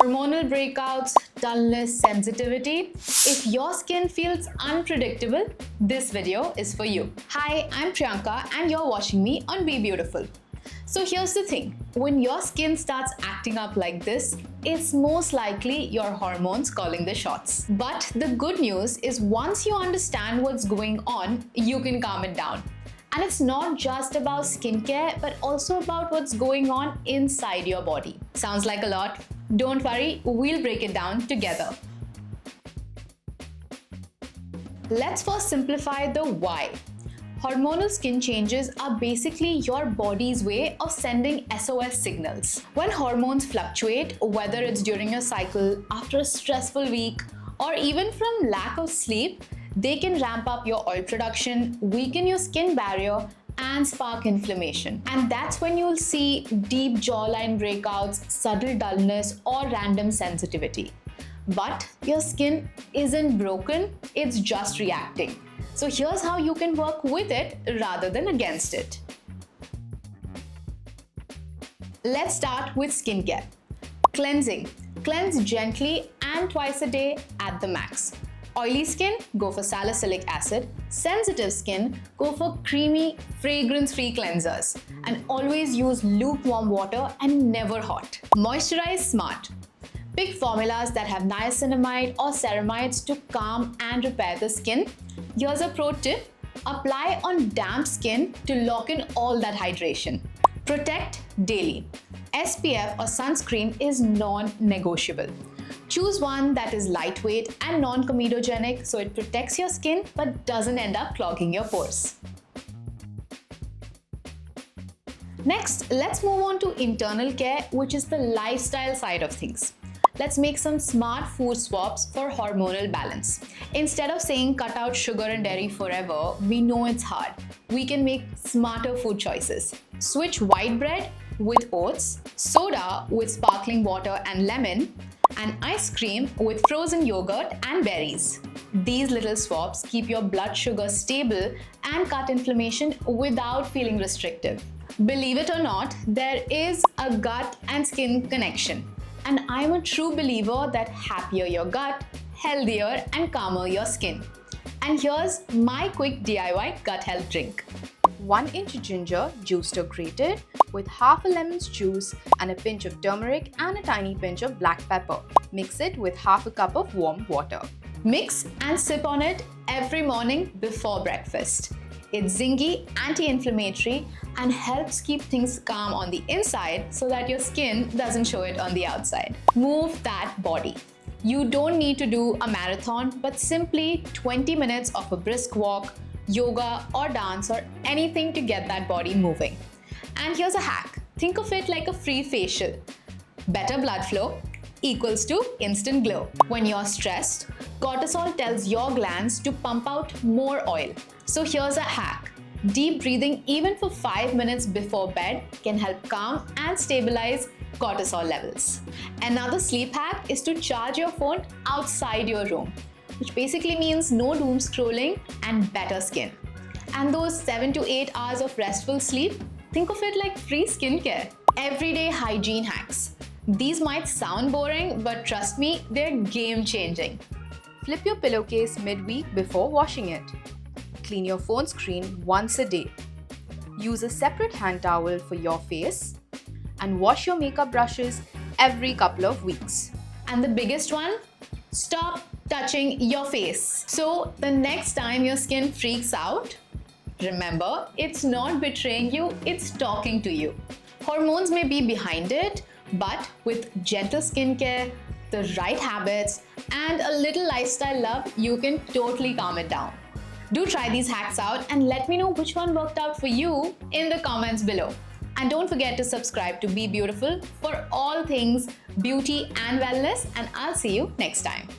hormonal breakouts, dullness, sensitivity. If your skin feels unpredictable, this video is for you. Hi, I'm Priyanka and you're watching me on Be Beautiful. So here's the thing, when your skin starts acting up like this, it's most likely your hormones calling the shots. But the good news is once you understand what's going on, you can calm it down. And it's not just about skincare, but also about what's going on inside your body. Sounds like a lot? Don't worry, we'll break it down together. Let's first simplify the why. Hormonal skin changes are basically your body's way of sending SOS signals. When hormones fluctuate, whether it's during your cycle, after a stressful week, or even from lack of sleep, they can ramp up your oil production, weaken your skin barrier, and spark inflammation. And that's when you'll see deep jawline breakouts, subtle dullness, or random sensitivity. But your skin isn't broken, it's just reacting. So here's how you can work with it rather than against it. Let's start with skincare. Cleansing. Cleanse gently and twice a day at the max. Oily skin, go for salicylic acid. Sensitive skin, go for creamy, fragrance-free cleansers. And always use lukewarm water and never hot. Moisturize smart. Pick formulas that have niacinamide or ceramides to calm and repair the skin. Here's a pro tip. Apply on damp skin to lock in all that hydration. Protect daily. SPF or sunscreen is non-negotiable. Choose one that is lightweight and non-comedogenic so it protects your skin but doesn't end up clogging your pores. Next, let's move on to internal care, which is the lifestyle side of things. Let's make some smart food swaps for hormonal balance. Instead of saying cut out sugar and dairy forever, we know it's hard. We can make smarter food choices. Switch white bread with oats, soda with sparkling water and lemon, and ice cream with frozen yogurt and berries. These little swaps keep your blood sugar stable and cut inflammation without feeling restrictive. Believe it or not, there is a gut and skin connection. And I'm a true believer that happier your gut, healthier and calmer your skin. And here's my quick DIY gut health drink. 1 inch ginger, juiced or grated, with half a lemon's juice and a pinch of turmeric and a tiny pinch of black pepper. Mix it with half a cup of warm water. Mix and sip on it every morning before breakfast. It's zingy, anti-inflammatory, and helps keep things calm on the inside so that your skin doesn't show it on the outside. Move that body. You don't need to do a marathon, but simply 20 minutes of a brisk walk, yoga or dance or anything to get that body moving. And here's a hack. Think of it like a free facial. Better blood flow equals to instant glow. When you're stressed, cortisol tells your glands to pump out more oil. So here's a hack. Deep breathing even for 5 minutes before bed can help calm and stabilize cortisol levels. Another sleep hack is to charge your phone outside your room, which basically means no doom scrolling and better skin. And those 7 to 8 hours of restful sleep, think of it like free skincare. Everyday hygiene hacks. These might sound boring, but trust me, they're game-changing. Flip your pillowcase midweek before washing it. Clean your phone screen once a day. Use a separate hand towel for your face. And wash your makeup brushes every couple of weeks. And the biggest one, stop touching your face. So the next time your skin freaks out, remember, it's not betraying you, it's talking to you. Hormones may be behind it, but with gentle skincare, the right habits, and a little lifestyle love, you can totally calm it down. Do try these hacks out and let me know which one worked out for you in the comments below. And don't forget to subscribe to Be Beautiful for all things beauty and wellness, and I'll see you next time.